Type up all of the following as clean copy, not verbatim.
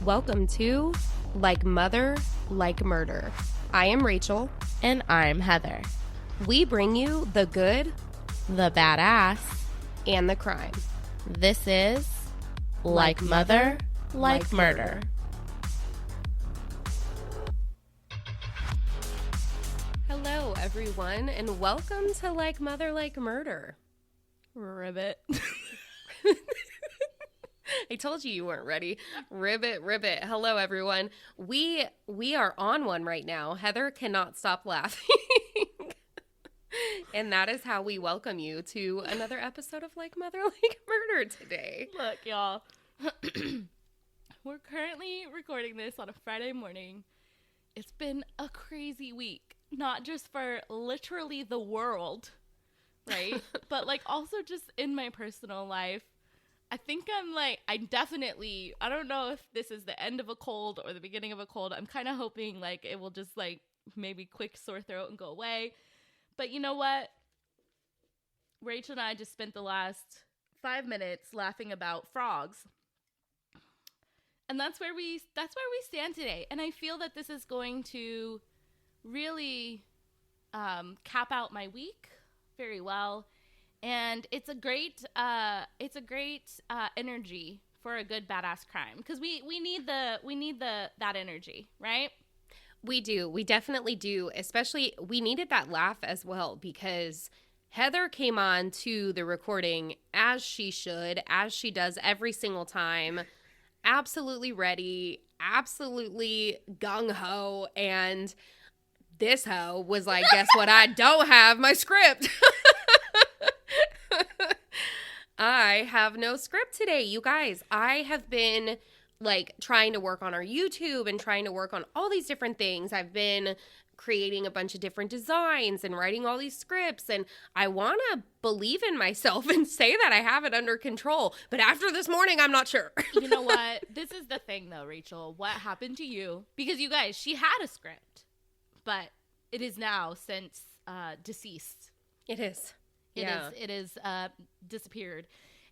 Welcome to Like Mother, Like Murder. I am Rachel. And I'm Heather. We bring you the good, The badass. and the crime. This is Like Mother, Like Murder. Hello, everyone, and welcome to Like Mother, Like Murder. Ribbit. I told you weren't ready. Ribbit, ribbit. Hello, everyone. We are on one right now. Heather cannot stop laughing. And that is how we welcome you to another episode of Like Mother, Like Murder today. Look, y'all. We're currently recording this on a Friday morning. It's been a crazy week. Not just for literally the world, right? But like also just in my personal life. I think I don't know if this is the end of a cold or the beginning of a cold. I'm kind of hoping like it will just like maybe quick sore throat and go away. But you know what? Rachel and I just spent the last 5 minutes laughing about frogs. And that's where we stand today. And I feel that this is going to really cap out my week very well. And it's a great energy for a good badass crime because we need that energy, right? We do. We definitely do. Especially, we needed that laugh as well because Heather came on to the recording as she should, as she does every single time. Absolutely ready, absolutely gung-ho, and this hoe was like, guess what? I don't have my script. I have no script today, you guys. I have been like trying to work on our YouTube and trying to work on all these different things. I've been creating a bunch of different designs and writing all these scripts, and I want to believe in myself and say that I have it under control. But after this morning, I'm not sure. You know what? This is the thing though, Rachel. What happened to you? Because you guys, she had a script, but it is now since deceased. It is. It is disappeared.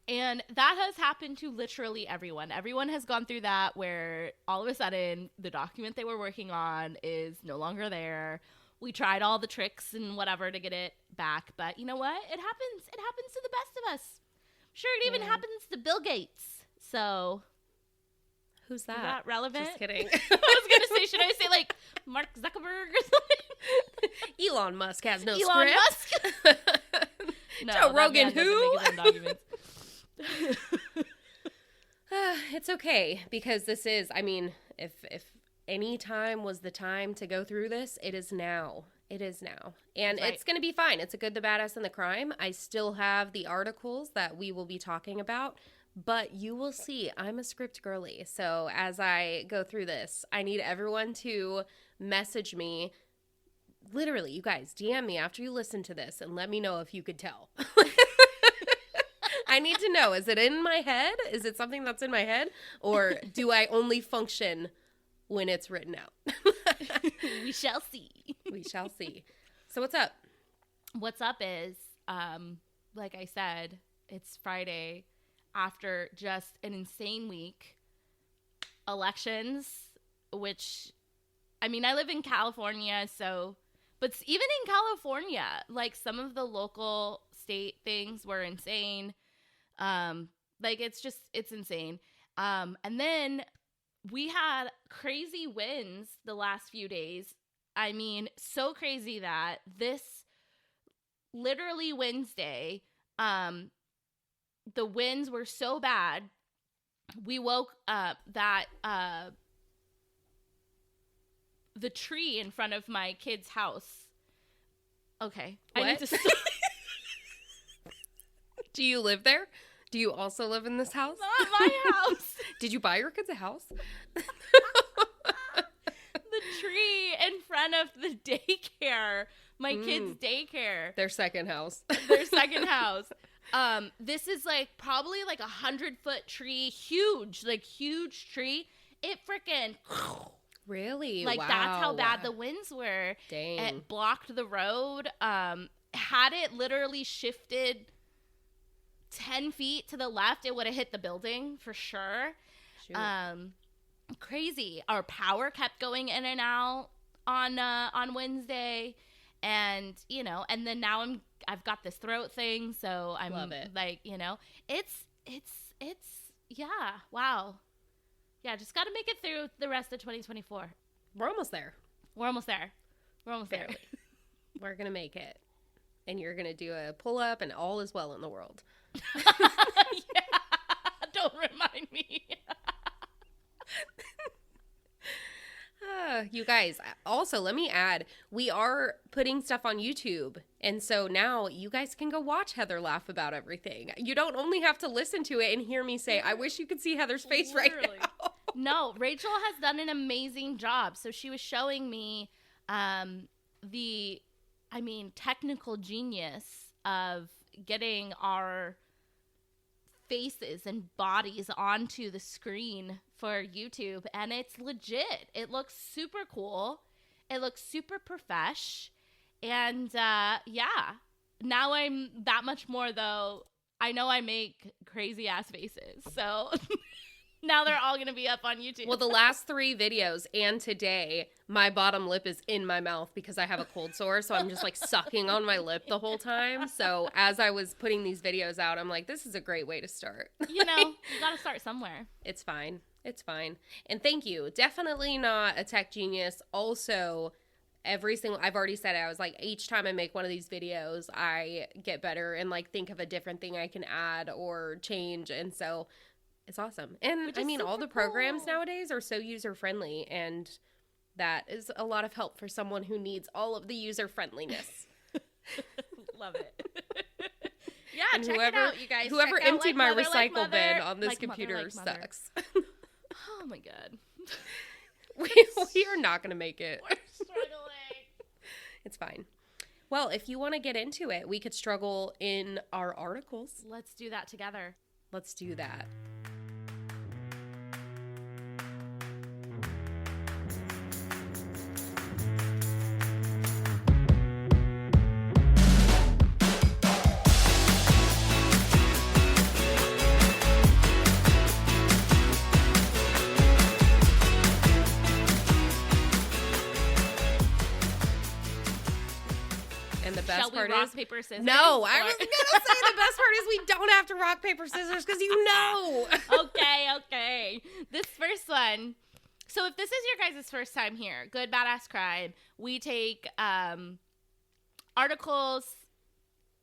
And that has happened to literally everyone. Everyone has gone through that where all of a sudden the document they were working on is no longer there. We tried all the tricks and whatever to get it back. But you know what? It happens. It happens to the best of us. I'm sure it even happens to Bill Gates. So who's that? Is that relevant? Just kidding. I was going to say, should I say like Mark Zuckerberg or something? Elon Musk has no Elon script. Musk? No, Joe Rogan who? It's okay because this is, I mean, if any time was the time to go through this, it is now. It is now. And right. It's going to be fine. It's a good, the badass, and the crime. I still have the articles that we will be talking about, but you will see I'm a script girly. So as I go through this, I need everyone to message me. Literally, you guys, DM me after you listen to this and let me know if you could tell. I need to know, is it in my head? Is it something that's in my head? Or do I only function when it's written out? We shall see. We shall see. So what's up? What's up is, like I said, it's Friday after just an insane week. Elections, which, I mean, I live in California, so, but even in California, like some of the local state things were insane. Like it's insane. And then we had crazy winds the last few days. I mean, so crazy that this literally Wednesday, the winds were so bad. We woke up that, the tree in front of my kid's house. Okay. What? I need to Do you live there? Do you also live in this house? Not my house. Did you buy your kids a house? The tree in front of the daycare. My kids' daycare. Their second house. Their second house. This is like probably like 100-foot tree. Huge tree. It freaking... Really? Like, wow. That's how bad the winds were. Dang. It blocked the road. Had it literally shifted 10 feet to the left, it would have hit the building for sure. Shoot. crazy. Our power kept going in and out on Wednesday, and and then now I've got this throat thing, so I'm Love it. like, it's yeah, wow. Yeah, just got to make it through the rest of 2024. We're almost there. We're almost there. Barely. We're going to make it. And you're going to do a pull-up and all is well in the world. Yeah. Don't remind me. You guys, also, let me add, we are putting stuff on YouTube. And so now you guys can go watch Heather laugh about everything. You don't only have to listen to it and hear me say, I wish you could see Heather's face Literally. right now. No, Rachel has done an amazing job. So she was showing me technical genius of getting our faces and bodies onto the screen for YouTube, and it's legit. It looks super cool. It looks super profesh. And yeah, now I'm that much more, though. I know I make crazy ass faces, so now they're all gonna be up on YouTube. Well, the last 3 videos and today, my bottom lip is in my mouth because I have a cold sore, so I'm just like sucking on my lip the whole time. So as I was putting these videos out, I'm like, this is a great way to start. You gotta start somewhere. It's fine. It's fine. And thank you. Definitely not a tech genius. Also, I've already said it, I was like, each time I make one of these videos, I get better and like think of a different thing I can add or change. And so it's awesome. And I mean, all the programs nowadays are so user-friendly, and that is a lot of help for someone who needs all of the user-friendliness. Love it. Yeah, and check it out, you guys. Whoever check out emptied Like my Mother, recycle Like bin Mother, on this Like computer Mother, Like Mother. sucks. Oh my god. we are not going to make it. We're struggling. It's fine. Well, if you want to get into it, we could struggle in our articles. Let's do that together. Let's do that. And the best Shall we part rock, is paper, scissors? no. I was gonna say the best part is we don't have to rock paper scissors because you know. Okay. This first one. So if this is your guys' first time here, Good Badass Crime, we take articles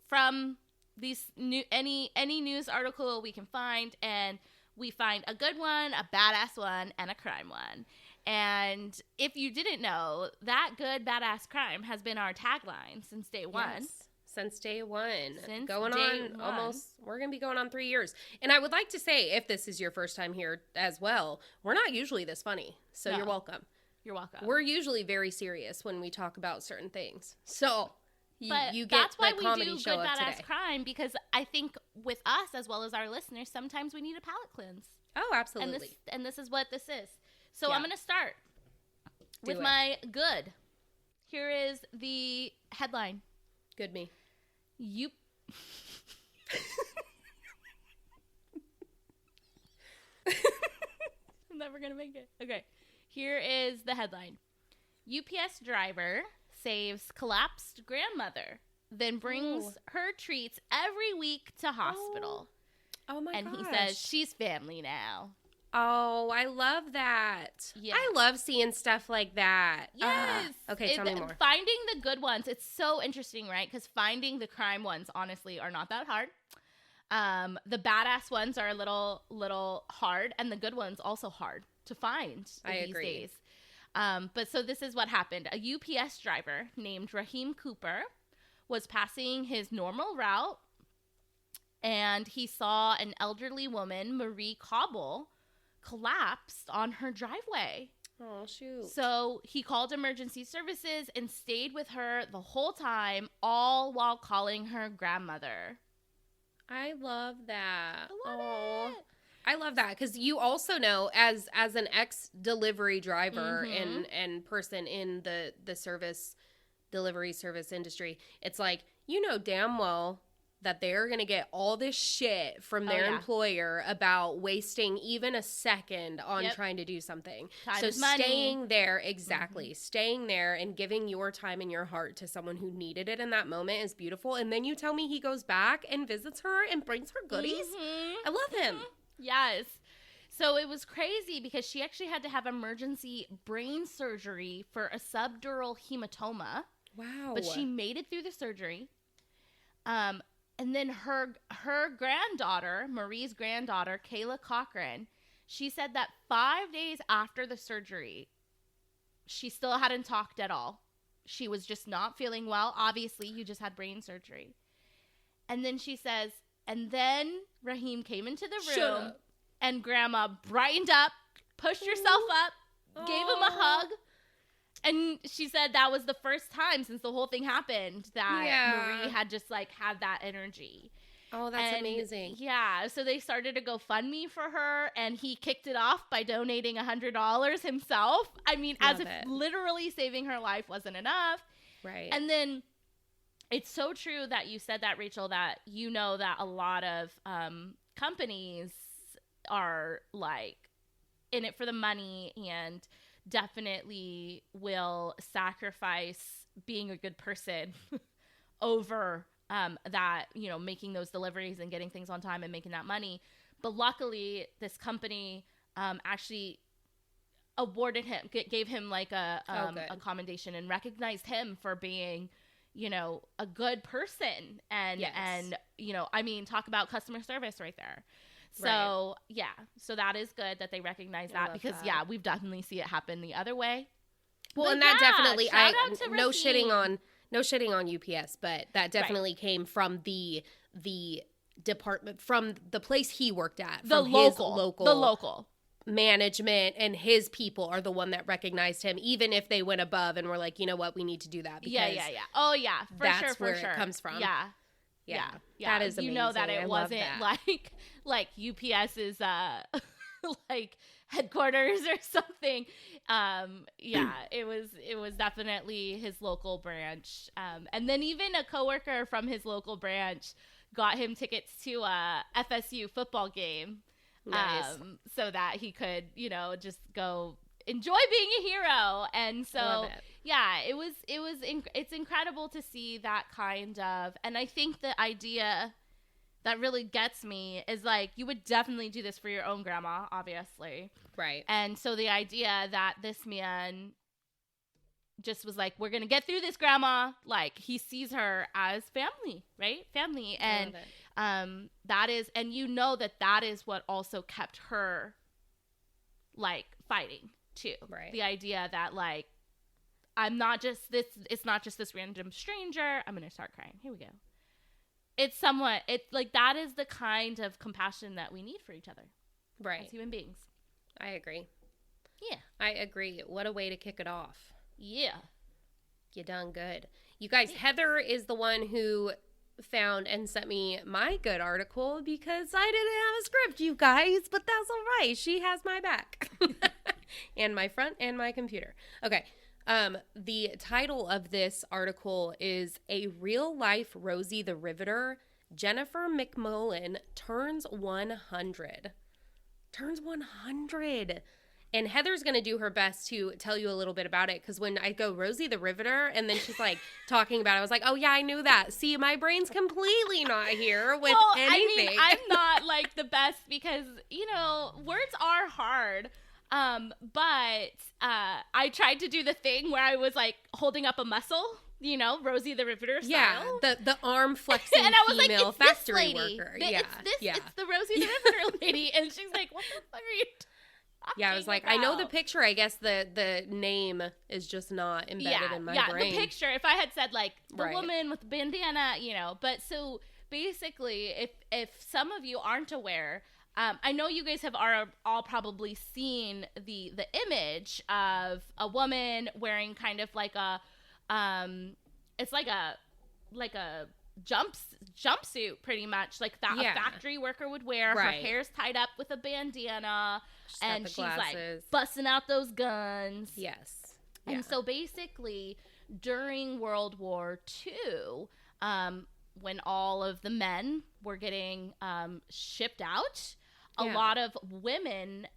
from these any news article we can find, and we find a good one, a badass one, and a crime one. And if you didn't know, that Good Badass Crime has been our tagline since day one. Yes, since day one. Since going day on one. almost, we're going to be going on 3 years. And I would like to say, if this is your first time here as well, we're not usually this funny. So No. you're welcome. You're welcome. We're usually very serious when we talk about certain things. So But you get that's why the we comedy do show Good up Badass today. Crime, because I think with us as well as our listeners, sometimes we need a palate cleanse. Oh, absolutely. And this is what this is. So Yeah. I'm going to start with it. my good. Here is the headline. Good me. You. I'm never going to make it. Okay. Here is the headline. UPS driver saves collapsed grandmother, then brings her treats every week to hospital. Oh my and gosh. he says she's family now. Oh, I love that. Yeah. I love seeing stuff like that. Yes. Okay, tell me more. Finding the good ones. It's so interesting, right? Because finding the crime ones, honestly, are not that hard. The badass ones are a little hard, and the good ones also hard to find these days. But so this is what happened. A UPS driver named Raheem Cooper was passing his normal route, and he saw an elderly woman, Marie Cobble, collapsed on her driveway. Oh, shoot. So he called emergency services and stayed with her the whole time, all while calling her grandmother. I love that. I love it. I love that because you also know, as an ex-delivery driver and person in the delivery service industry, it's like, you know damn well that they're going to get all this shit from their employer about wasting even a second on trying to do something. Time so is money. Staying there, staying there and giving your time and your heart to someone who needed it in that moment is beautiful. And then you tell me he goes back and visits her and brings her goodies. I love him. Yes. So it was crazy because she actually had to have emergency brain surgery for a subdural hematoma. Wow. But she made it through the surgery. And then her granddaughter, Marie's granddaughter, Kayla Cochran, she said that 5 days after the surgery, she still hadn't talked at all. She was just not feeling well. Obviously, you just had brain surgery. And then she says, and then Raheem came into the room and Grandma brightened up, pushed herself up, gave him a hug. And she said that was the first time since the whole thing happened that Marie had just like had that energy. Oh, that's amazing. Yeah. So they started a GoFundMe for her and he kicked it off by donating $100 himself. I mean, as if literally saving her life wasn't enough. Right. And then it's so true that you said that, Rachel, that you know that a lot of companies are like in it for the money and definitely will sacrifice being a good person over that, you know, making those deliveries and getting things on time and making that money. But luckily, this company actually awarded him, gave him like a commendation and recognized him for being, you know, a good person. And, you know, I mean, talk about customer service right there. So, so that is good that they recognize that because, we've definitely see it happen the other way. Well, but and that definitely, no Raheem. shitting on UPS, but that definitely came from the department, from the place he worked at. The local management and his people are the one that recognized him, even if they went above and were like, you know what, we need to do that. Because Oh, yeah, that's where it comes from. Yeah. That is amazing. You know that it wasn't like UPS is like headquarters or something. It was definitely his local branch. And then even a coworker from his local branch got him tickets to a FSU football game. Nice. So that he could, you know, just go enjoy being a hero. And so it's incredible to see that kind of, and I think the idea that really gets me is like, you would definitely do this for your own grandma, obviously. Right. And so the idea that this man just was like, we're going to get through this, grandma. Like, he sees her as family, right? Family. And that is, and you know that is what also kept her like fighting too. Right. The idea that like, I'm not just this, it's not just this random stranger. I'm going to start crying. Here we go. It's like, that is the kind of compassion that we need for each other. Right. As human beings. I agree. Yeah. I agree. What a way to kick it off. Yeah. You done good. You guys, Heather is the one who found and sent me my good article because I didn't have a script, you guys, but that's all right. She has my back. And my front and my computer. Okay. The title of this article is A Real Life Rosie the Riveter. Jennifer McMullen turns 100. Turns 100. And Heather's going to do her best to tell you a little bit about it. Because when I go Rosie the Riveter and then she's like talking about it, I was like, oh yeah, I knew that. See, my brain's completely not here with anything. I mean, I'm not like the best because, you know, words are hard. But I tried to do the thing where I was like holding up a muscle, you know, Rosie the Riveter style. Yeah, the arm flexing and I was female like, factory worker. It's the Rosie the Riveter lady. And she's like, what the fuck are you Yeah, I was like, I know the picture. I guess the name is just not embedded in my brain. Yeah, the picture. If I had said like the woman with the bandana, you know. But so basically, if some of you aren't aware, I know you guys have all probably seen the image of a woman wearing kind of like a, it's like a jumpsuit pretty much like that a factory worker would wear. Her hair's tied up with a bandana and she's like busting out those guns. Yes. And so basically during World War II, when all of the men were getting shipped out, a lot of women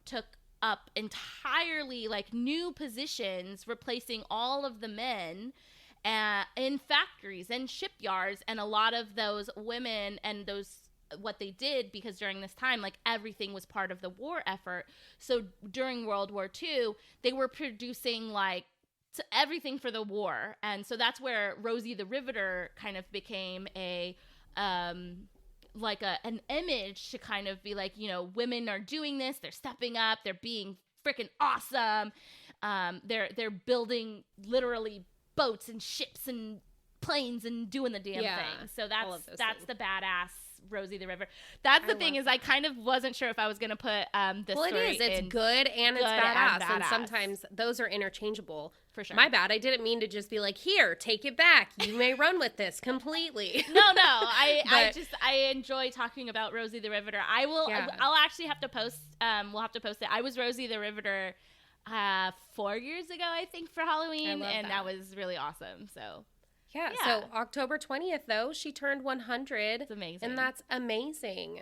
took up entirely like new positions, replacing all of the men in factories and shipyards. And a lot of those women and those what they did, because during this time, like, everything was part of the war effort. So during World War II, they were producing like everything for the war. And so that's where Rosie the Riveter kind of became an image to kind of be like, you know, women are doing this, they're stepping up, they're being freaking awesome. They're building literally boats and ships and planes and doing the damn thing. So that's the badass Rosie the River. That's the thing, is I kind of wasn't sure if I was going to put this well, story it is. It's good and it's badass. And sometimes those are interchangeable. For sure. My bad. I didn't mean to just be like, here, take it back. You may run with this completely. No. I enjoy talking about Rosie the Riveter. I'll actually have to post, we'll have to post it. I was Rosie the Riveter 4 years ago, I think, for Halloween. And that was really awesome. So yeah, so October 20th, though, she turned 100. It's amazing. And that's amazing.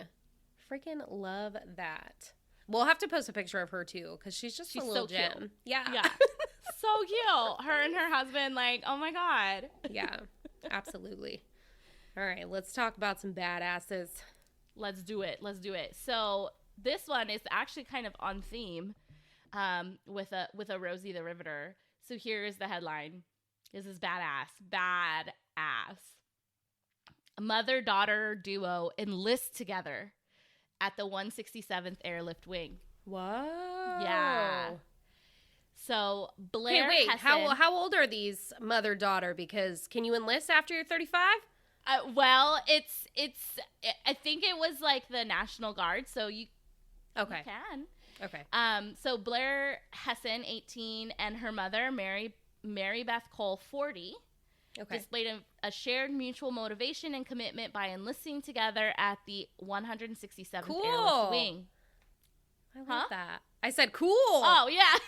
Freaking love that. We'll have to post a picture of her, too, because she's a little gem. Cute. Yeah. So cute. Her and her husband, like, oh, my God. Yeah, absolutely. All right, let's talk about some badasses. Let's do it. So this one is actually kind of on theme with a Rosie the Riveter. So here is the headline. This is badass. Mother-daughter duo enlist together at the 167th Airlift Wing. Whoa. Yeah. So Blair Hessin, how old are these mother-daughter? Because can you enlist after you're 35? Well, it's I think it was like the National Guard, so you can. Okay. So Blair Hessin, 18, and her mother, Mary Beth Cole, 40, displayed a shared mutual motivation and commitment by enlisting together at the 167th Airlift Wing. I love that. I said cool. Oh, yeah.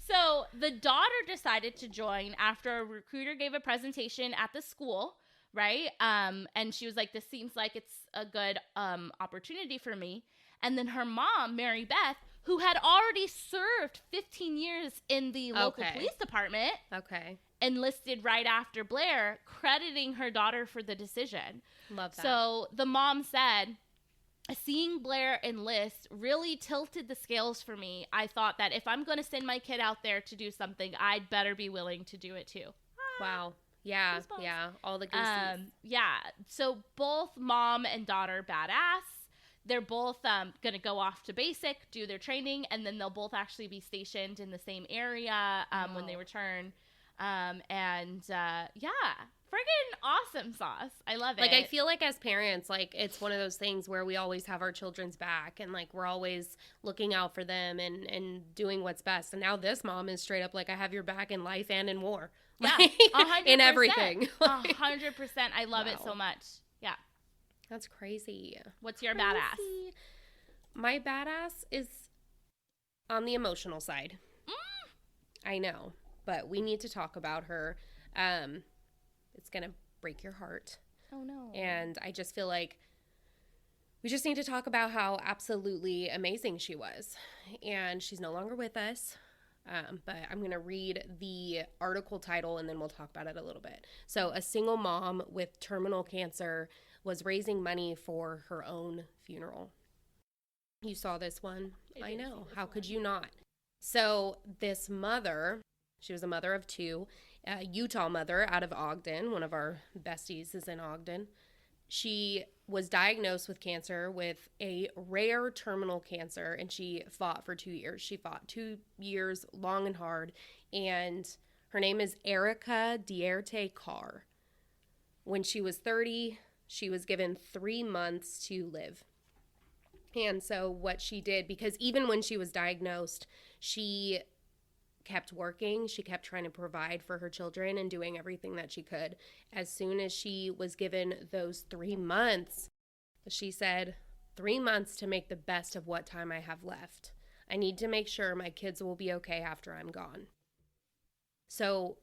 So the daughter decided to join after a recruiter gave a presentation at the school, right? And she was like, this seems like it's a good opportunity for me. And then her mom, Mary Beth, who had already served 15 years in the local police department, enlisted right after Blair, crediting her daughter for the decision. Love that. So the mom said, seeing Blair enlist really tilted the scales for me. I thought that if I'm going to send my kid out there to do something, I'd better be willing to do it too. Wow. Yeah. Yeah. All the goosies. Yeah. So both mom and daughter badass. They're both going to go off to basic, do their training, and then they'll both actually be stationed in the same area when they return. Friggin' awesome sauce. I love it. Like, I feel like as parents, like, it's one of those things where we always have our children's back, and, like, we're always looking out for them and doing what's best. And now this mom is straight up like, I have your back in life and in war. Yeah, like, 100%. In everything. 100%. I love it so much. Yeah. That's crazy. What's your badass? My badass is on the emotional side. I know, but we need to talk about her. It's going to break your heart. Oh, no. And I just feel like we just need to talk about how absolutely amazing she was. And she's no longer with us. But I'm going to read the article title and then we'll talk about it a little bit. So, a single mom with terminal cancer was raising money for her own funeral. You saw this one? I know. How could you not? So this mother, she was a mother of two, a Utah mother out of Ogden. One of our besties is in Ogden. She was diagnosed with cancer, with a rare terminal cancer, and she fought for 2 years. She fought 2 years, long and hard, and her name is Erica Dierte Carr. When she was 30, she was given 3 months to live. And so what she did, because even when she was diagnosed, she kept working. She kept trying to provide for her children and doing everything that she could. As soon as she was given those 3 months, she said, 3 months to make the best of what time I have left. I need to make sure my kids will be okay after I'm gone. So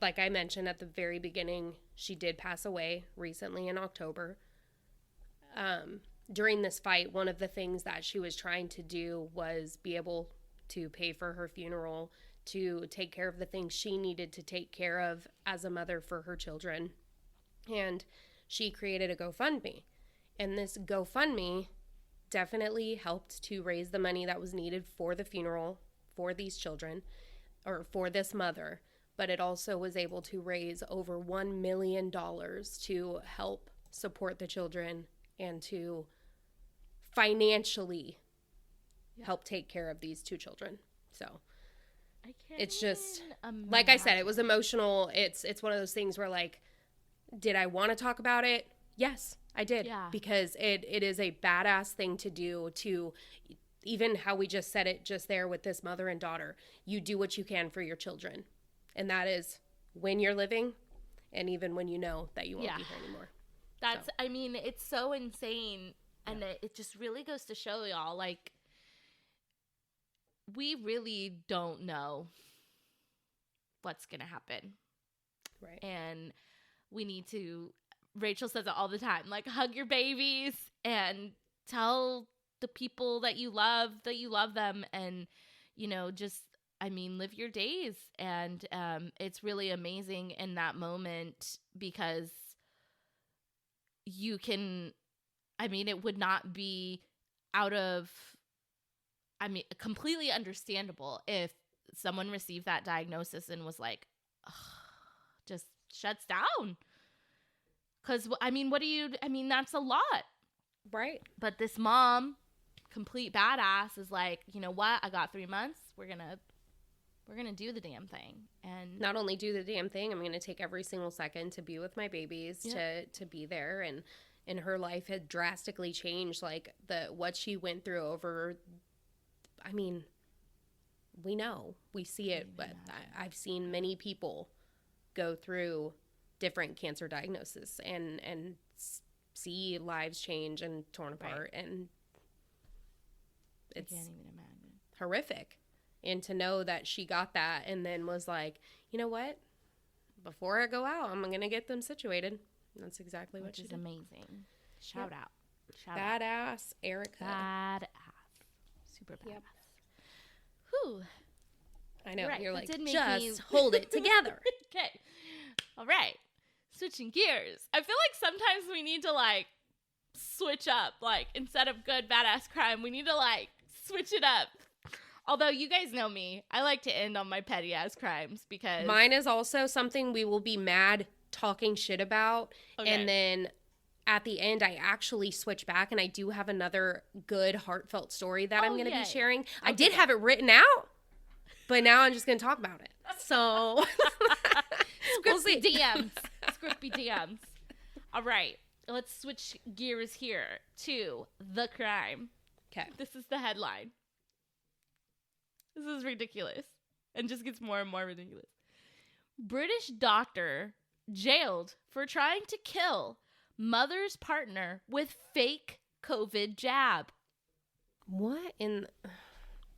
like I mentioned at the very beginning, she did pass away recently in October. During this fight, one of the things that she was trying to do was be able to pay for her funeral, to take care of the things she needed to take care of as a mother for her children. And she created a GoFundMe. And this GoFundMe definitely helped to raise the money that was needed for the funeral for these children, or for this mother. But it also was able to raise over $1 million to help support the children and to financially help take care of these 2 children. So it's just, like I said, it was emotional. It's one of those things where, like, did I want to talk about it? Yes, I did. Yeah. Because it is a badass thing to do, to even how we just said it just there with this mother and daughter. You do what you can for your children. And that is when you're living, and even when you know that you won't be here anymore. I mean, it's so insane. And it just really goes to show y'all, like, we really don't know what's going to happen. Right. And we need to, Rachel says it all the time, like, hug your babies and tell the people that you love them, and, you know, just, I mean, live your days. And it's really amazing in that moment, because you can, I mean, it would not be completely understandable if someone received that diagnosis and was like, just shuts down. Because, I mean, that's a lot. Right. But this mom, complete badass, is like, you know what? I got 3 months. We're going to do the damn thing. And not only do the damn thing, I'm going to take every single second to be with my babies, to be there. And her life had drastically changed, like what she went through over, I mean, we know, we see it, but I've seen many people go through different cancer diagnoses and see lives change and torn apart. Right. And it's, I can't even imagine, horrific. And to know that she got that and then was like, you know what? Before I go out, I'm going to get them situated. And that's exactly what she did. Which is amazing. Shout out. Badass Erica. Badass. Super badass. Yep. Whew. I know. Right. You're like, just hold it together. Okay. All right. Switching gears. I feel like sometimes we need to, like, switch up. Like, instead of good, badass crime, we need to, like, switch it up. Although, you guys know me. I like to end on my petty ass crimes, because mine is also something we will be mad talking shit about. Okay. And then at the end, I actually switch back, and I do have another good, heartfult story that I'm going to be sharing. Okay. I did have it written out, but now I'm just going to talk about it. So, we'll see. Scripty DMs. All right. Let's switch gears here to the crime. Okay. This is the headline. This is ridiculous. And just gets more and more ridiculous. British doctor jailed for trying to kill mother's partner with fake COVID jab. What in...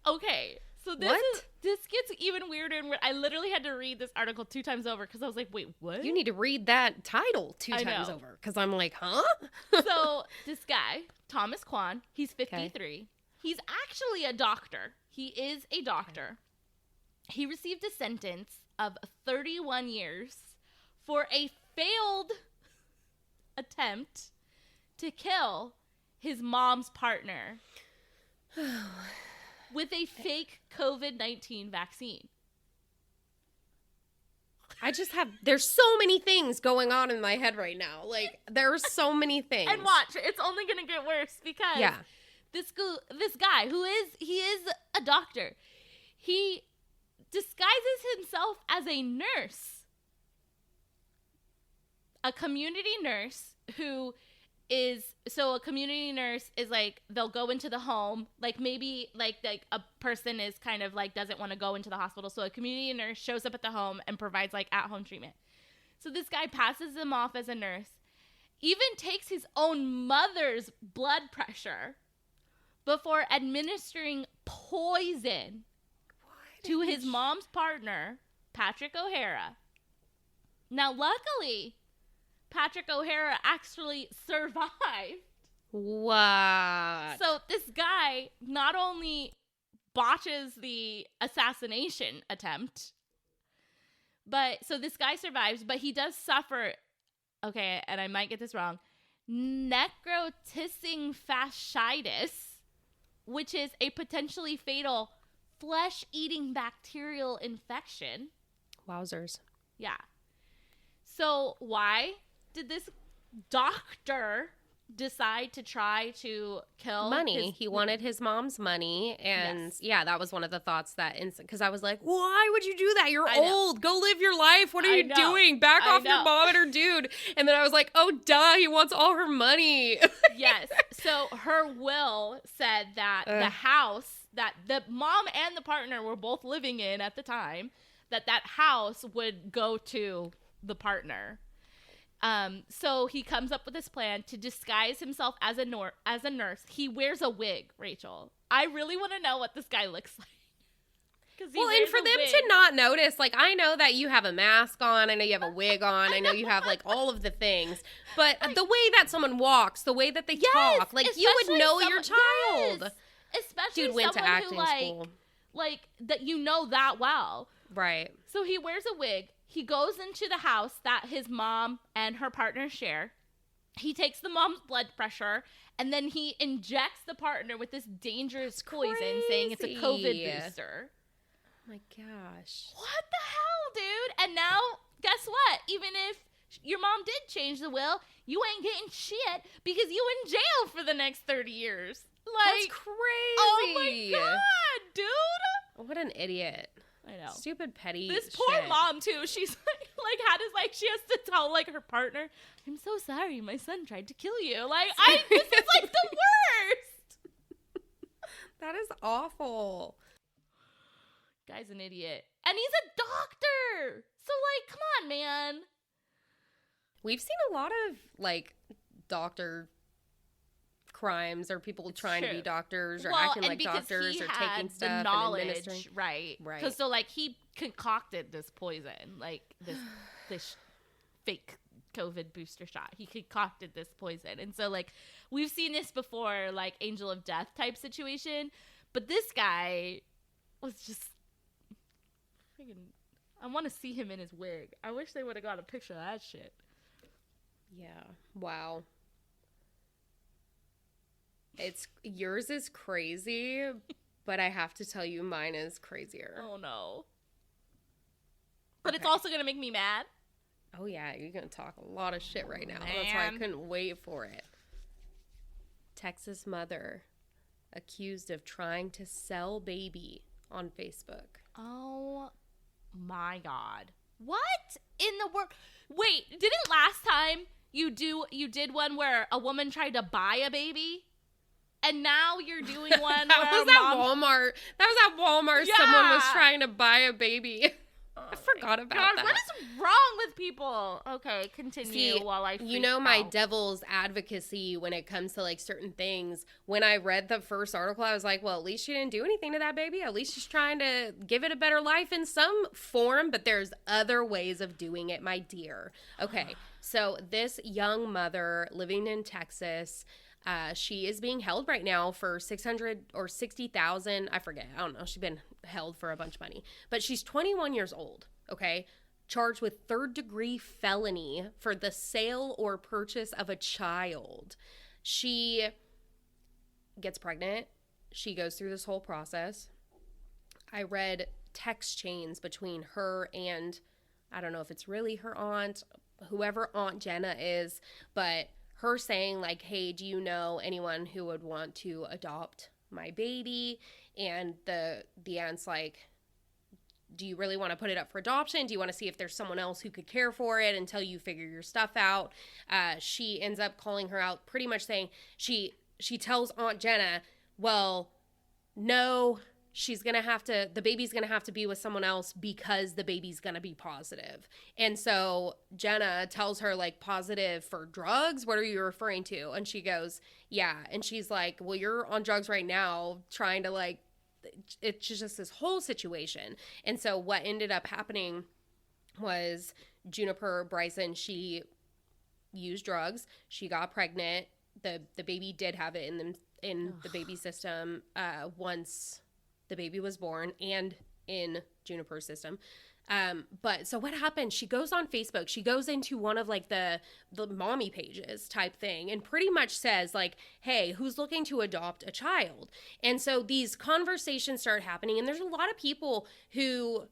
Okay, so this gets even weirder and weird. I literally had to read this article 2 times over because I was like, wait, what? You need to read that title 2 times over, because I'm like, huh? So this guy, Thomas Kwan, he's 53. Okay. He's actually a doctor. He is a doctor. Okay. He received a sentence of 31 years for a failed attempt to kill his mom's partner with a fake COVID-19 vaccine. There's so many things going on in my head right now. Like, there's so many things. And watch, it's only going to get worse, because this guy, he is a doctor. He disguises himself as a nurse. A community nurse who is, so a community nurse is like, they'll go into the home, like maybe like a person is kind of like doesn't want to go into the hospital, so a community nurse shows up at the home and provides like at-home treatment. So this guy passes him off as a nurse, even takes his own mother's blood pressure before administering poison to his mom's partner, Patrick O'Hara. Now, luckily, Patrick O'Hara actually survived. What? So this guy not only botches the assassination attempt, so this guy survives, but he does suffer, okay, and I might get this wrong, necrotizing fasciitis, which is a potentially fatal flesh-eating bacterial infection. Wowzers. Yeah. So why did this doctor decide to try to kill money? He wanted his mom's money, and yeah, that was one of the thoughts that because I was like, why would you do that? You're old. Go live your life. What are you doing? Back off your mom and her dude. And then I was like, oh duh, he wants all her money. Yes. So her will said that the house that the mom and the partner were both living in at the time, that house would go to the partner. So he comes up with this plan to disguise himself as a nurse. He wears a wig, Rachel. I really want to know what this guy looks like. Well, and for them to not notice, like, I know that you have a mask on. I know you have a wig on. I know you have, like, all of the things. But the way that someone walks, the way that they talk, like, you would know your child. Yes. Especially dude went to someone acting who, school. Like, that you know that well. Right. So he wears a wig. He goes into the house that his mom and her partner share. He takes the mom's blood pressure, and then he injects the partner with this dangerous poison, saying it's a COVID booster. Oh my gosh. What the hell, dude? And now, guess what? Even if your mom did change the will, you ain't getting shit because you in jail for the next 30 years. Like, that's crazy. Oh my god, dude. What an idiot. I know. Stupid petty This poor mom too. She's she has to tell like her partner, I'm so sorry, my son tried to kill you. Like, this is like the worst. That is awful. Guy's an idiot. And he's a doctor. So like, come on, man. We've seen a lot of like doctor crimes or people trying to be doctors or acting like doctors or taking stuff the knowledge, and administering. Right. Because so like he concocted this poison, like this fake COVID booster shot. He concocted this poison, and so like we've seen this before, like Angel of Death type situation. But this guy was just freaking. I want to see him in his wig. I wish they would have got a picture of that shit. Yeah. Wow. Yours is crazy, but I have to tell you mine is crazier. Oh no. But it's also going to make me mad. Oh yeah, you're going to talk a lot of shit right now. Man. That's why I couldn't wait for it. Texas mother accused of trying to sell baby on Facebook. Oh my god. What in the world? Wait, didn't last time you did one where a woman tried to buy a baby? And now you're doing one that where was at Walmart. That was at Walmart. Yeah. Someone was trying to buy a baby. I forgot about that. What is wrong with people? Okay, continue while I freak out. My devil's advocacy when it comes to like certain things. When I read the first article, I was like, well, at least she didn't do anything to that baby. At least she's trying to give it a better life in some form, but there's other ways of doing it, my dear. Okay, so this young mother living in Texas, she is being held right now for $600 or $60,000. I forget. I don't know. She's been held for a bunch of money. But she's 21 years old, okay? Charged with third-degree felony for the sale or purchase of a child. She gets pregnant. She goes through this whole process. I read text chains between her and, I don't know if it's really her aunt, whoever Aunt Jenna is, but her saying like, hey, do you know anyone who would want to adopt my baby? And the aunt's like, do you really want to put it up for adoption? Do you want to see if there's someone else who could care for it until you figure your stuff out? She ends up calling her out, pretty much saying she tells Aunt Jenna, well, no, the baby's going to have to be with someone else because the baby's going to be positive. And so Jenna tells her, like, positive for drugs? What are you referring to? And she goes, yeah. And she's like, well, you're on drugs right now trying to, like, it's just this whole situation. And so what ended up happening was Juniper Bryson. She used drugs. She got pregnant. The baby did have it in the baby system once the baby was born, and in Juniper's system. But so what happened? She goes on Facebook. She goes into one of like the mommy pages type thing and pretty much says like, hey, who's looking to adopt a child? And so these conversations start happening, and there's a lot of people who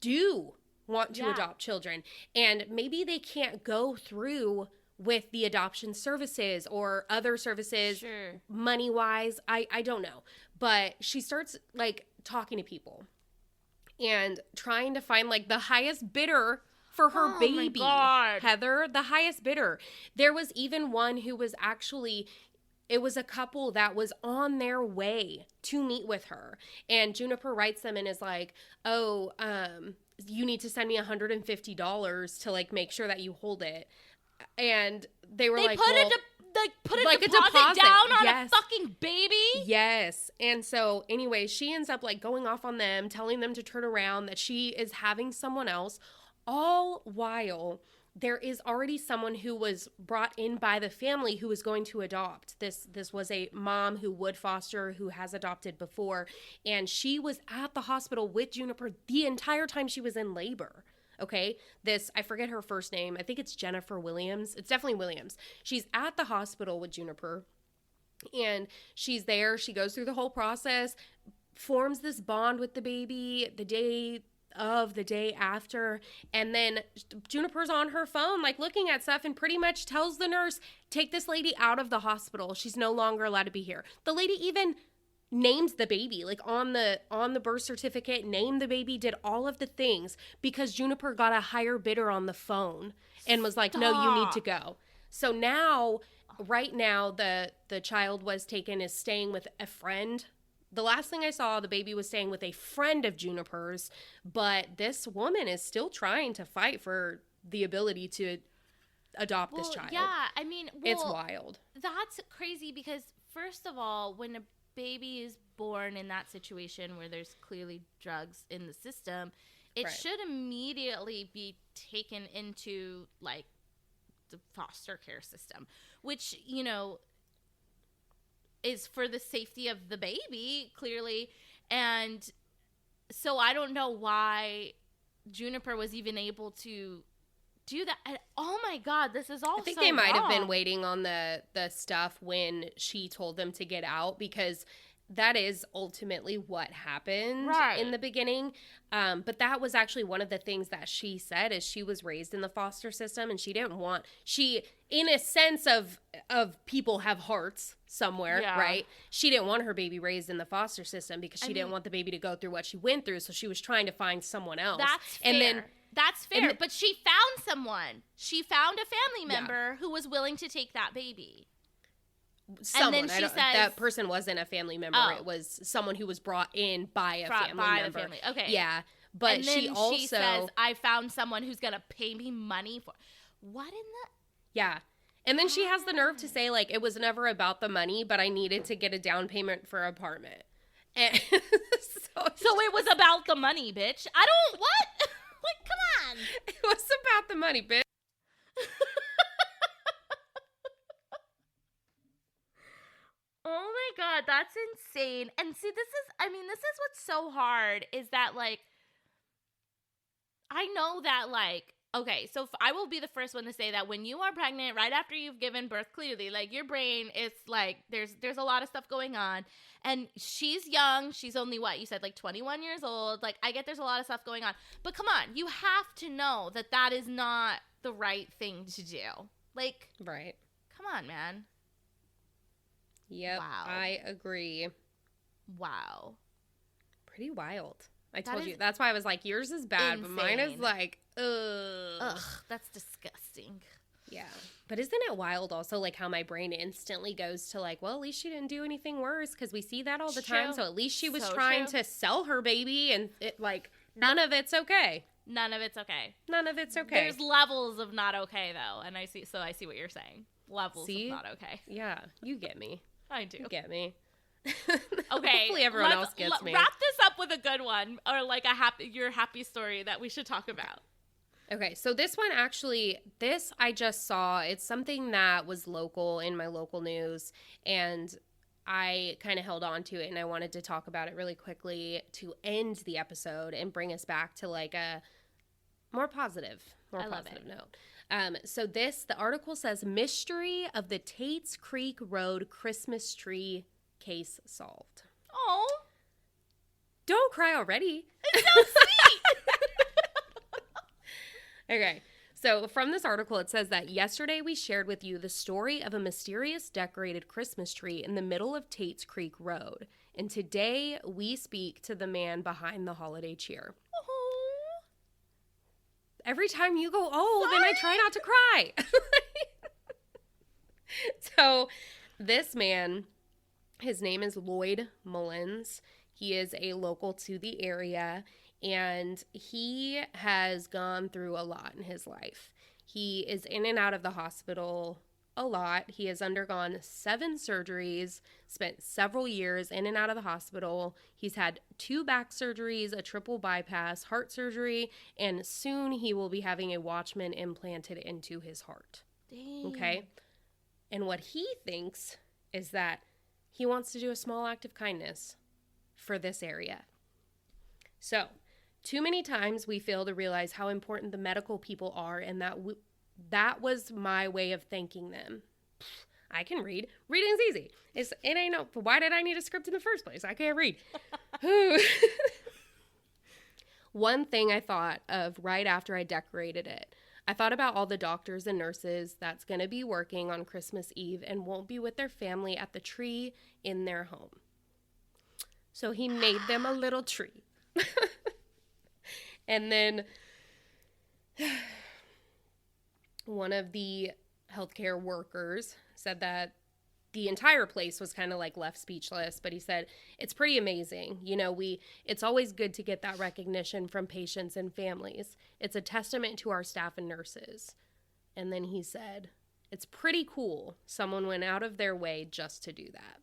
do want to adopt children, and maybe they can't go through with the adoption services or other services money wise. I don't know. But she starts like talking to people and trying to find like the highest bidder for her baby. Heather, the highest bidder. There was even one who was actually, it was a couple that was on their way to meet with her. And Juniper writes them and is like, oh, you need to send me $150 to like make sure that you hold it. And they were like, put a deposit down on a fucking baby? Yes. And so anyway, she ends up like going off on them, telling them to turn around, that she is having someone else, all while there is already someone who was brought in by the family who was going to adopt. This was a mom who would foster, who has adopted before, and she was at the hospital with Juniper the entire time she was in labor. Okay, I forget her first name. I think it's Jennifer Williams. It's definitely Williams. She's at the hospital with Juniper, and she's there. She goes through the whole process, forms this bond with the baby the day after, and then Juniper's on her phone, like looking at stuff, and pretty much tells the nurse, take this lady out of the hospital. She's no longer allowed to be here. The lady even named the baby, like on the birth certificate, named the baby, did all of the things because Juniper got a higher bidder on the phone and was like, no, you need to go. So now, right now, the child was taken, is staying with a friend. The last thing I saw, the baby was staying with a friend of Juniper's, but this woman is still trying to fight for the ability to adopt this child. Yeah, I mean, it's wild. That's crazy because, first of all, when a baby is born in that situation where there's clearly drugs in the system, it should immediately be taken into like the foster care system, which, you know, is for the safety of the baby, clearly. And so I don't know why Juniper was even able to do that. And, oh my God, this is all I think so they might wrong. have been waiting on the stuff when she told them to get out, because that is ultimately what happened in the beginning. But that was actually one of the things that she said, is she was raised in the foster system, and she didn't want, in a sense of people have hearts somewhere, right? She didn't want her baby raised in the foster system because she didn't want the baby to go through what she went through. So she was trying to find someone else. That's fair. That's fair. But she found someone. She found a family member who was willing to take that baby. Someone. And then she says, that person wasn't a family member. It was someone who was brought in by a family member. Okay. Yeah. But and then she also she says, I found someone who's going to pay me money for. What in the? Yeah. And then she has the nerve to say, like, it was never about the money, but I needed to get a down payment for an apartment. And so it was about the money, bitch. I don't, what? Like, come on. It was about the money, bitch. Oh my God, that's insane. And see, this is what's so hard, is that, like, I know that, like, okay, so I will be the first one to say that when you are pregnant, right after you've given birth, clearly, like, your brain, it's like, there's a lot of stuff going on. And she's young. She's only, what, you said, like, 21 years old. Like, I get there's a lot of stuff going on. But come on, you have to know that that is not the right thing to do. Like, right. Come on, man. Yep, wow. I agree. Wow. Pretty wild. I told you. That's why I was like, yours is bad, insane. But mine is like, ugh, that's disgusting. Yeah. But isn't it wild also, like, how my brain instantly goes to, like, well, at least she didn't do anything worse, because we see that all the time. So at least she was trying to sell her baby, and it, like, none of it's okay. None of it's okay. None of it's okay. There's levels of not okay, though, and I see what you're saying. Levels of not okay. Yeah, you get me. I do. You get me. Okay. Hopefully everyone else gets me. Wrap this up with a good one, or like your happy story that we should talk about. Okay, so this one actually, this I just saw. It's something that was local in my local news, and I kind of held on to it, and I wanted to talk about it really quickly to end the episode and bring us back to like a more positive note. So the article says, Mystery of the Tates Creek Road Christmas Tree Case Solved. Oh, Don't cry already. it's so sweet. Okay. So from this article, it says that yesterday we shared with you the story of a mysterious decorated Christmas tree in the middle of Tates Creek Road. And today we speak to the man behind the holiday cheer. Oh. Every time you go, then I try not to cry. So this man, his name is Lloyd Mullins. He is a local to the area, and he has gone through a lot in his life. He is in and out of the hospital a lot. He has undergone 7 surgeries, spent several years in and out of the hospital. He's had 2 back surgeries, a triple bypass, heart surgery, and soon he will be having a Watchman implanted into his heart. Dang. Okay? And what he thinks is that he wants to do a small act of kindness for this area. So, too many times we fail to realize how important the medical people are, and that was my way of thanking them. I can read. Reading's easy. It ain't no. Why did I need a script in the first place? I can't read. One thing I thought of right after I decorated it, I thought about all the doctors and nurses that's going to be working on Christmas Eve and won't be with their family at the tree in their home. So he made them a little tree. And then one of the healthcare workers said that the entire place was kind of like left speechless, but he said, it's pretty amazing. You know, it's always good to get that recognition from patients and families. It's a testament to our staff and nurses. And then he said, it's pretty cool. Someone went out of their way just to do that.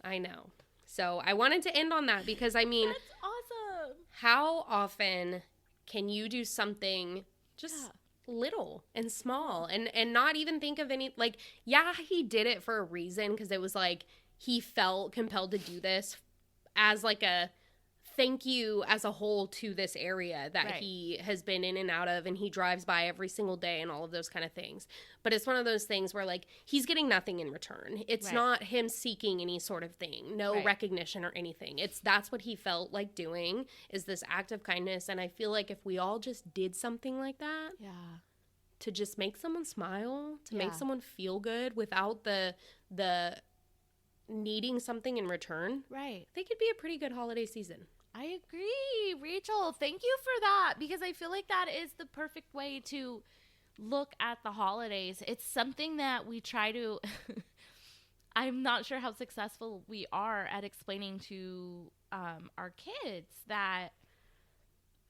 I know. So I wanted to end on that because, I mean, That's awesome. How often can you do something just little and small and not even think of any, like, yeah, he did it for a reason because it was like he felt compelled to do this as like a thank you as a whole to this area that he has been in and out of, and he drives by every single day and all of those kind of things. But it's one of those things where, like, he's getting nothing in return. It's not him seeking any sort of thing, no recognition or anything. That's what he felt like doing, is this act of kindness. And I feel like if we all just did something like that, to just make someone smile, to make someone feel good without the needing something in return, they could be a pretty good holiday season. I agree, Rachel. Thank you for that, because I feel like that is the perfect way to look at the holidays. It's something that we try to I'm not sure how successful we are at explaining to our kids that,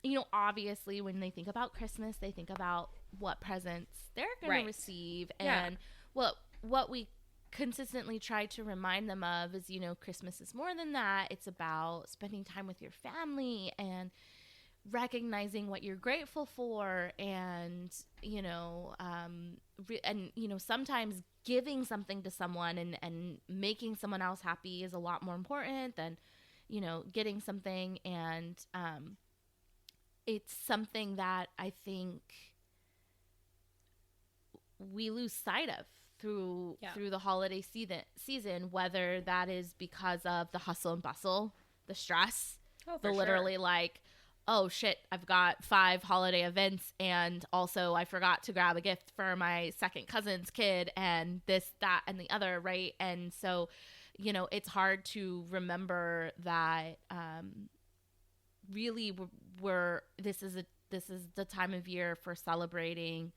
you know, obviously when they think about Christmas, they think about what presents they're going to receive. And what we consistently try to remind them of is, you know, Christmas is more than that. It's about spending time with your family and recognizing what you're grateful for, and you know, and you know, sometimes giving something to someone and making someone else happy is a lot more important than, you know, getting something. And it's something that I think we lose sight of through the holiday season, whether that is because of the hustle and bustle, the stress, the literally like, oh shit, I've got 5 holiday events, and also I forgot to grab a gift for my second cousin's kid, and this, that, and the other, right? And so, you know, it's hard to remember that really this is the time of year for celebrating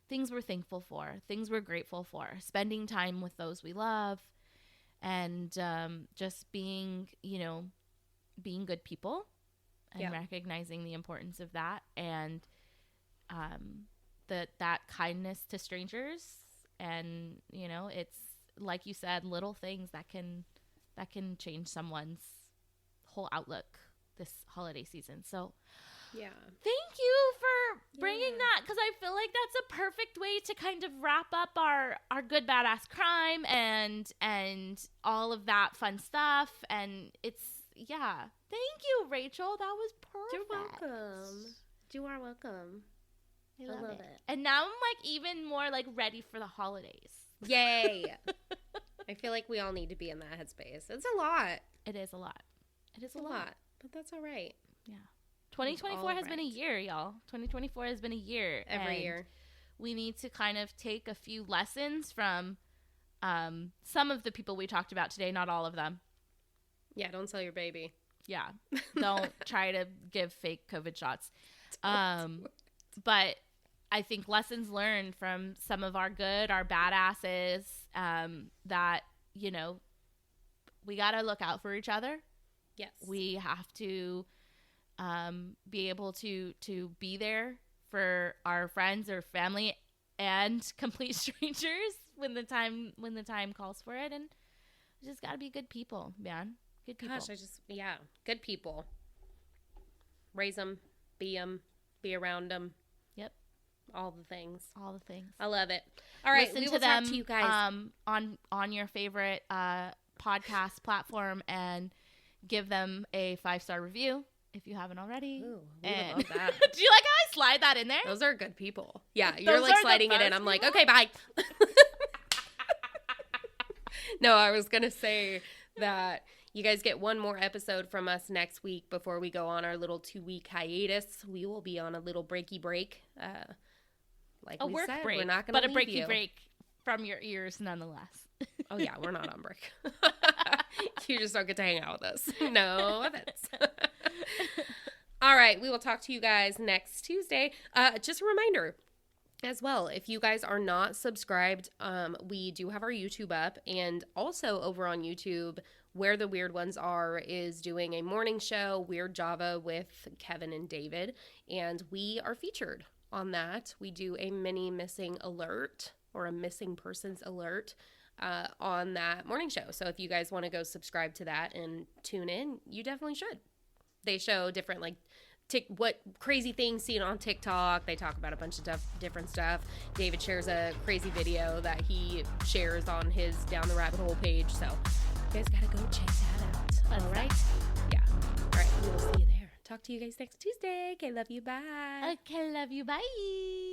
things we're thankful for, things we're grateful for, spending time with those we love, and just being, you know, being good people and recognizing the importance of that, and that kindness to strangers. And, you know, it's like you said, little things that can change someone's whole outlook this holiday season. So Yeah. Thank you for bringing that, because I feel like that's a perfect way to kind of wrap up our good badass crime and all of that fun stuff. And it's, yeah. Thank you, Rachel. That was perfect. You're welcome. You are welcome. I love it. And now I'm like even more like ready for the holidays. Yay. I feel like we all need to be in that headspace. It's a lot. It is a lot. It is It's a lot, but that's all right. Yeah. 2024 has been a year, y'all. 2024 has been a year. Every year. We need to kind of take a few lessons from some of the people we talked about today, not all of them. Yeah, don't sell your baby. Yeah. Don't try to give fake COVID shots. But I think lessons learned from some of our badasses, that, you know, we got to look out for each other. Yes. We have to be able to be there for our friends or family and complete strangers when the time calls for it. And we just got to be good people, man. Good people. Gosh, good people. Raise them, be around them. Yep. All the things. I love it. All right, listen we to will them talk to you guys on your favorite podcast platform and give them a 5-star review if you haven't already. Ooh, we would love that. Do you like how I slide that in there? Those are good people. Yeah, you're like sliding it in. I'm like, okay, bye. No, I was going to say that you guys get one more episode from us next week before we go on our little 2-week hiatus. We will be on a little breaky break. Like a we work said, break, we're not going to but a leave you. break from your ears nonetheless. Oh, yeah, we're not on break. You just don't get to hang out with us. No offense. All right, we will talk to you guys next Tuesday. Just a reminder as well, if you guys are not subscribed, we do have our YouTube up, and also over on YouTube, Where the Weird Ones Are is doing a morning show, Weird Java, with Kevin and David, and we are featured on that. We do a mini missing alert or a missing persons alert on that morning show. So if you guys want to go subscribe to that and tune in, you definitely should. They show different like what crazy things seen on TikTok. They talk about a bunch of different stuff. David shares a crazy video that he shares on his Down the Rabbit Hole page. So you guys gotta go check that out. All right? Yeah. All right. We will see you there. Talk to you guys next Tuesday. Okay. Love you. Bye. Okay. Love you. Bye.